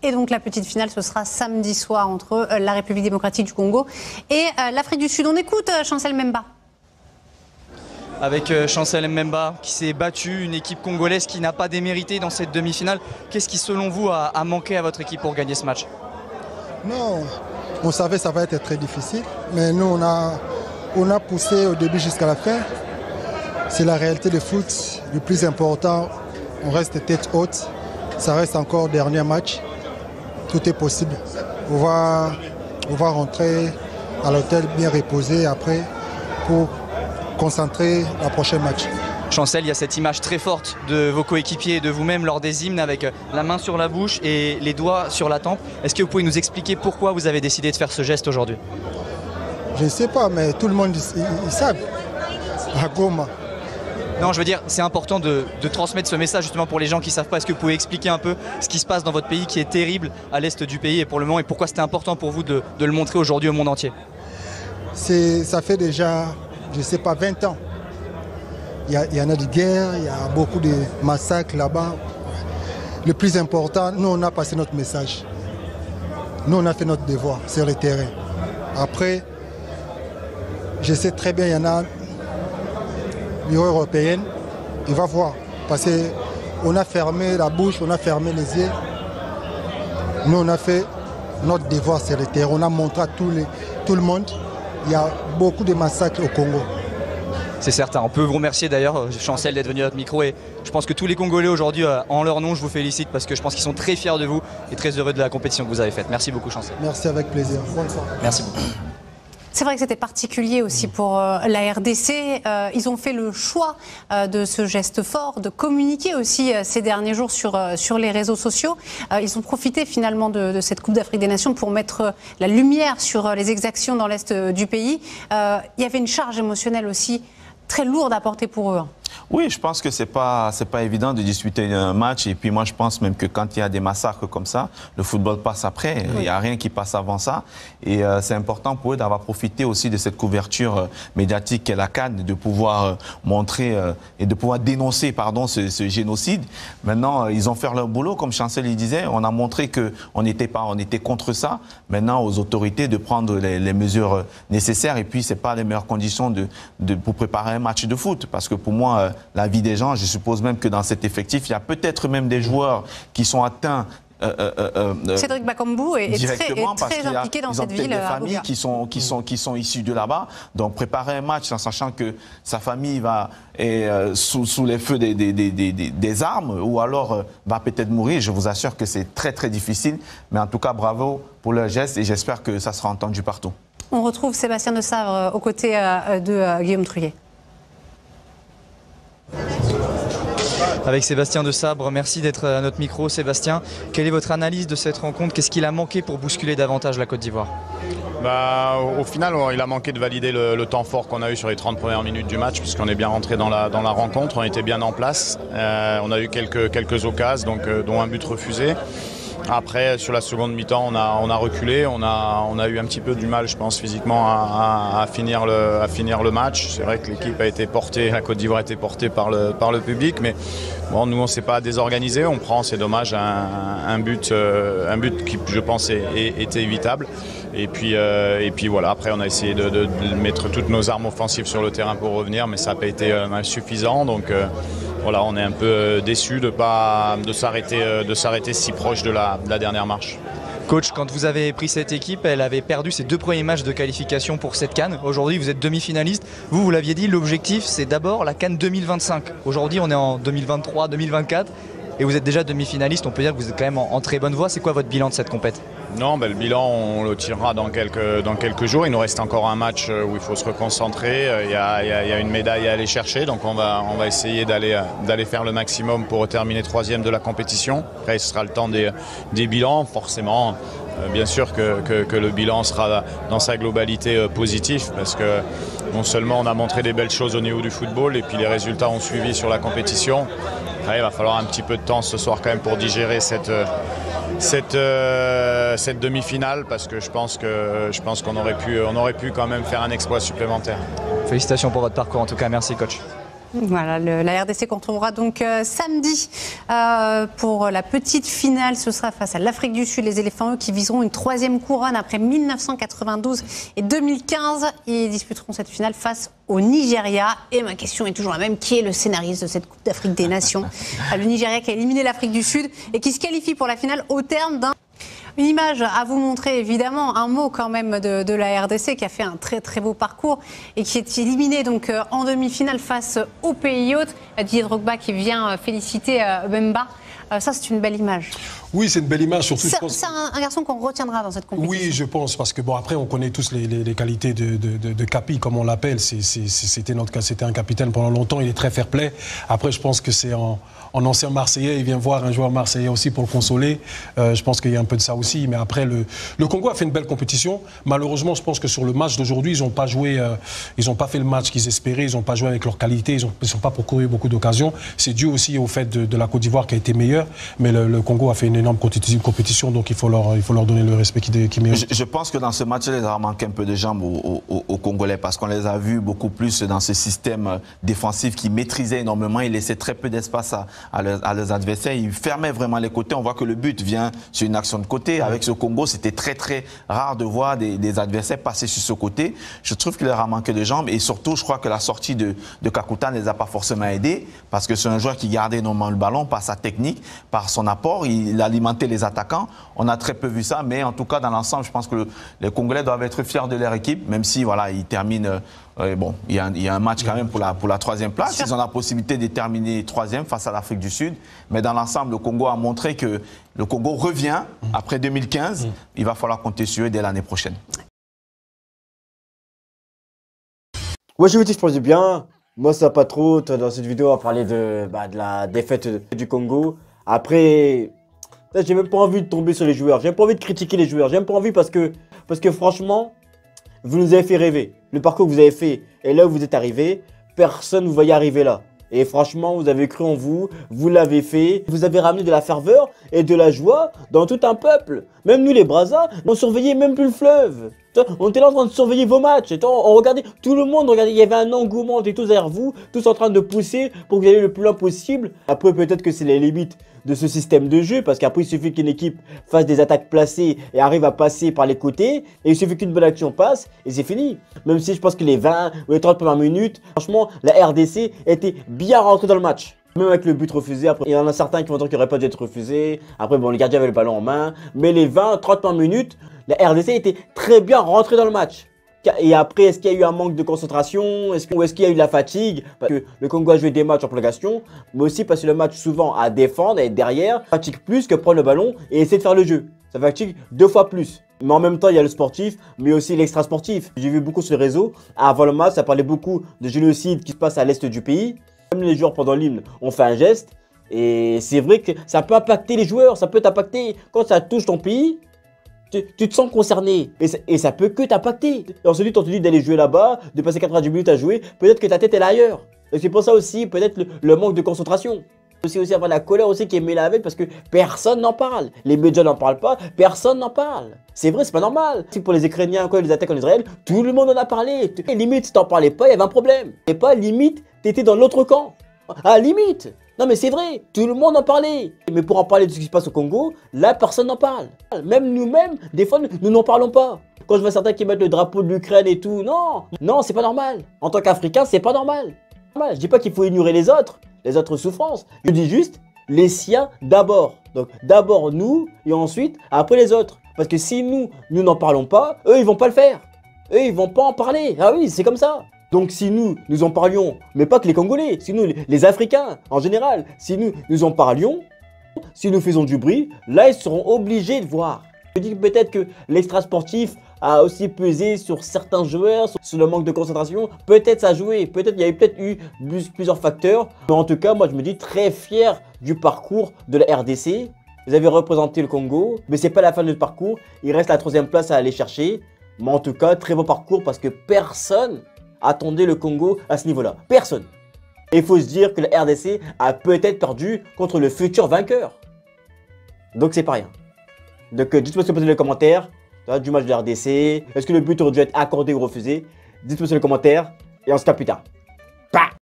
Et donc la petite finale, ce sera samedi soir entre la République démocratique du Congo et l'Afrique du Sud. On écoute Chancel Mbemba. Avec Chancel Mbemba qui s'est battu, une équipe congolaise qui n'a pas démérité dans cette demi-finale. Qu'est-ce qui selon vous a manqué à votre équipe pour gagner ce match? Non, on savait que ça va être très difficile, mais nous on a poussé au début jusqu'à la fin. C'est la réalité du foot, le plus important, on reste tête haute, ça reste encore dernier match, tout est possible. On va rentrer à l'hôtel bien reposé après pour concentrer le prochain match. Chancel, il y a cette image très forte de vos coéquipiers et de vous-même lors des hymnes avec la main sur la bouche et les doigts sur la tempe. Est-ce que vous pouvez nous expliquer pourquoi vous avez décidé de faire ce geste aujourd'hui? Je ne sais pas, mais tout le monde ils savent. À Goma. Non, je veux dire, c'est important de transmettre ce message justement pour les gens qui ne savent pas. Est-ce que vous pouvez expliquer un peu ce qui se passe dans votre pays qui est terrible à l'est du pays et pour le moment et pourquoi c'était important pour vous de le montrer aujourd'hui au monde entier? Ça fait déjà, je ne sais pas, 20 ans. Il y en a des guerres, il y a beaucoup de massacres là-bas. Le plus important, nous on a passé notre message. Nous on a fait notre devoir sur le terrain. Après, je sais très bien, il y en a l'Union européenne, il va voir. Parce qu'on a fermé la bouche, on a fermé les yeux. Nous on a fait notre devoir sur le terrain. On a montré à tout le monde. Il y a beaucoup de massacres au Congo. C'est certain. On peut vous remercier d'ailleurs, Chancel, d'être venu à notre micro. Et je pense que tous les Congolais aujourd'hui, en leur nom, je vous félicite parce que je pense qu'ils sont très fiers de vous et très heureux de la compétition que vous avez faite. Merci beaucoup, Chancel. Merci, avec plaisir. Bonne soirée. Merci beaucoup. C'est vrai que c'était particulier aussi pour la RDC. Ils ont fait le choix de ce geste fort, de communiquer aussi ces derniers jours sur les réseaux sociaux. Ils ont profité finalement de cette Coupe d'Afrique des Nations pour mettre la lumière sur les exactions dans l'Est du pays. Il y avait une charge émotionnelle aussi très lourde à porter pour eux. Oui, je pense que c'est pas évident de disputer un match. Et puis moi, je pense même que quand il y a des massacres comme ça, le football passe après. Oui. Il n'y a rien qui passe avant ça. Et c'est important pour eux d'avoir profité aussi de cette couverture médiatique qu'est la CAN, de pouvoir montrer et de pouvoir dénoncer ce génocide. Maintenant, ils ont fait leur boulot, comme Chancel il disait. On a montré qu'on était contre ça. Maintenant, aux autorités de prendre les mesures nécessaires. Et puis, ce n'est pas les meilleures conditions pour préparer un match de foot. Parce que pour moi, la vie des gens, je suppose même que dans cet effectif, il y a peut-être même des joueurs qui sont atteints. Cédric Bakambu est très impliqué dans cette ville. Ils ont des familles qui sont issues de là-bas. Donc préparer un match en sachant que sa famille est sous les feux des armes ou alors va peut-être mourir, je vous assure que c'est très très difficile. Mais en tout cas, bravo pour leur geste et j'espère que ça sera entendu partout. On retrouve Sébastien de Sabre aux côtés de Guillaume Truyer. Avec Sébastien de Sabre, merci d'être à notre micro. Sébastien, quelle est votre analyse de cette rencontre? Qu'est-ce qu'il a manqué pour bousculer davantage la Côte d'Ivoire? Au final, il a manqué de valider le temps fort qu'on a eu sur les 30 premières minutes du match, puisqu'on est bien rentré dans la rencontre, on était bien en place. On a eu quelques occasions, dont un but refusé. Après, sur la seconde mi-temps, on a reculé, on a eu un petit peu du mal, je pense, physiquement à finir le match. C'est vrai que l'équipe a été portée, la Côte d'Ivoire a été portée par le public, mais bon, nous, on ne s'est pas désorganisé. On prend, c'est dommage, un but qui, je pense, était évitable. Et puis voilà, après, on a essayé de mettre toutes nos armes offensives sur le terrain pour revenir, mais ça n'a pas été suffisant. Donc voilà, on est un peu déçus de s'arrêter si proche de la dernière marche. Coach, quand vous avez pris cette équipe, elle avait perdu ses 2 premiers matchs de qualification pour cette CAN. Aujourd'hui, vous êtes demi-finaliste. Vous l'aviez dit, l'objectif, c'est d'abord la CAN 2025. Aujourd'hui, on est en 2023, 2024. Et vous êtes déjà demi-finaliste. On peut dire que vous êtes quand même en très bonne voie. C'est quoi votre bilan de cette compète? Non, le bilan, on le tirera dans quelques jours. Il nous reste encore un match où il faut se reconcentrer. Il y a une médaille à aller chercher. Donc on va essayer d'aller faire le maximum pour terminer 3e de la compétition. Après, ce sera le temps des bilans. Forcément, bien sûr que le bilan sera dans sa globalité positif. Parce que non seulement on a montré des belles choses au niveau du football, et puis les résultats ont suivi sur la compétition. Après, il va falloir un petit peu de temps ce soir quand même pour digérer cette demi-finale, parce que je pense qu'on aurait pu quand même faire un exploit supplémentaire. Félicitations pour votre parcours en tout cas, merci coach. Voilà, la RDC qu'on retrouvera donc samedi pour la petite finale. Ce sera face à l'Afrique du Sud, les éléphants eux qui viseront une 3e couronne après 1992 et 2015. Ils disputeront cette finale face au Nigeria. Et ma question est toujours la même, qui est le scénariste de cette Coupe d'Afrique des Nations? Le Nigeria qui a éliminé l'Afrique du Sud et qui se qualifie pour la finale au terme d'un... Une image à vous montrer, évidemment, un mot quand même de la RDC qui a fait un très très beau parcours et qui est éliminé donc en demi-finale face au pays hôte. Didier Drogba qui vient féliciter Bemba. Ça, c'est une belle image. Oui, c'est une belle image. Surtout, c'est un garçon qu'on retiendra dans cette compétition. Oui, je pense, parce que bon, après, on connaît tous les qualités de Capi, comme on l'appelle. C'était un capitaine pendant longtemps. Il est très fair-play. Après, je pense que c'est en ancien Marseillais. Il vient voir un joueur marseillais aussi pour le consoler. Je pense qu'il y a un peu de ça aussi. Mais après, le Congo a fait une belle compétition. Malheureusement, je pense que sur le match d'aujourd'hui, ils n'ont pas joué, ils n'ont pas fait le match qu'ils espéraient. Ils n'ont pas joué avec leur qualité. Ils n'ont pas parcouru beaucoup d'occasions. C'est dû aussi au fait de la Côte d'Ivoire qui a été meilleure. Mais le Congo a fait une énorme compétition, donc il faut leur donner le respect qu'ils méritent. Je pense que dans ce match, il leur a manqué un peu de jambes aux Congolais, parce qu'on les a vus beaucoup plus dans ce système défensif qui maîtrisait énormément. Il laissait très peu d'espace à leurs adversaires. Il fermait vraiment les côtés. On voit que le but vient sur une action de côté. Avec ce Congo, c'était très très rare de voir des adversaires passer sur ce côté. Je trouve qu'il leur a manqué de jambes, et surtout, je crois que la sortie de Kakuta ne les a pas forcément aidés, parce que c'est un joueur qui gardait énormément le ballon par sa technique, par son apport. Il alimentait les attaquants. On a très peu vu ça, mais en tout cas, dans l'ensemble, je pense que les Congolais doivent être fiers de leur équipe, même si voilà, ils terminent. Bon, il y a un match quand même pour la 3e place. Ils ont la possibilité de terminer 3e face à l'Afrique du Sud. Mais dans l'ensemble, le Congo a montré que le Congo revient après 2015. Il va falloir compter sur eux dès l'année prochaine. Ouais, je vous dis, je pense bien. Moi, ça va pas trop. Dans cette vidéo, on va parler de la défaite du Congo. Après, j'ai même pas envie de tomber sur les joueurs. J'ai même pas envie de critiquer les joueurs. J'ai même pas envie parce que franchement, vous nous avez fait rêver. Le parcours que vous avez fait et là où vous êtes arrivé, personne ne vous voyait arriver là. Et franchement, vous avez cru en vous, vous l'avez fait. Vous avez ramené de la ferveur et de la joie dans tout un peuple. Même nous, les Brazza, on surveillait même plus le fleuve. On était là en train de surveiller vos matchs. On regardait, tout le monde regardait. Il y avait un engouement, on était tous derrière vous, tous en train de pousser pour que vous alliez le plus loin possible. Après, peut-être que c'est les limites de ce système de jeu, parce qu'après, il suffit qu'une équipe fasse des attaques placées et arrive à passer par les côtés, et il suffit qu'une bonne action passe, et c'est fini. Même si je pense que les 20 ou les 30 premières minutes, franchement, la RDC était bien rentrée dans le match. Même avec le but refusé, après, il y en a certains qui vont dire qu'il n'aurait pas dû être refusé. Après, bon, le gardien avait le ballon en main. Mais les 20-30 minutes, la RDC était très bien rentrée dans le match. Et après, est-ce qu'il y a eu un manque de concentration? Est-ce qu'il y a eu de la fatigue? Parce que le Congo a joué des matchs en prolongation, mais aussi parce que le match souvent à défendre et derrière fatigue plus que prendre le ballon et essayer de faire le jeu. Ça fatigue 2 fois plus. Mais en même temps, il y a le sportif, mais aussi l'extra sportif. J'ai vu beaucoup sur les réseaux. Avant le match, ça parlait beaucoup de génocide qui se passe à l'est du pays. Même les joueurs pendant l'hymne ont fait un geste. Et c'est vrai que ça peut impacter les joueurs, ça peut t'impacter. Quand ça touche ton pays, tu te sens concerné. Et ça peut que t'impacter. Et ensuite, on te dit d'aller jouer là-bas, de passer 90 minutes à jouer, peut-être que ta tête est là ailleurs. Et c'est pour ça aussi, peut-être le manque de concentration. Aussi avoir la colère aussi qui est mêlée avec, parce que personne n'en parle. Les médias n'en parlent pas, personne n'en parle. C'est vrai, c'est pas normal. C'est pour les Ukrainiens, quand ils attaquent en Israël, tout le monde en a parlé. Et limite, si t'en parlais pas, il y avait un problème. Et pas limite, t'étais dans l'autre camp. Ah, limite. Non mais c'est vrai, tout le monde en parlait. Mais pour en parler de ce qui se passe au Congo, là, personne n'en parle. Même nous-mêmes, des fois, nous n'en parlons pas. Quand je vois certains qui mettent le drapeau de l'Ukraine et tout, non, c'est pas normal. En tant qu'Africain, c'est pas normal. Je dis pas qu'il faut ignorer les autres souffrances. Je dis juste les siens d'abord. Donc d'abord nous et ensuite après les autres. Parce que si nous n'en parlons pas, eux ils vont pas le faire. Eux ils vont pas en parler. Ah oui, c'est comme ça. Donc si nous en parlions, mais pas que les Congolais, si nous les Africains en général, si nous en parlions, si nous faisons du bruit, là ils seront obligés de voir. Je dis peut-être que l'extra sportif a aussi pesé sur certains joueurs, sur le manque de concentration. Peut-être ça a joué, peut-être il y avait peut-être eu plusieurs facteurs. Mais en tout cas, moi je me dis très fier du parcours de la RDC. Vous avez représenté le Congo, mais c'est pas la fin de notre parcours. Il reste la 3e place à aller chercher. Mais en tout cas, très beau parcours parce que personne attendait le Congo à ce niveau-là. Personne. Et il faut se dire que la RDC a peut-être perdu contre le futur vainqueur. Donc c'est pas rien. Donc dites-moi ce que vous pensez dans les commentaires du match de la RDC. Est-ce que le but aurait dû être accordé ou refusé? Dites-moi dans les commentaires et on se capte plus tard.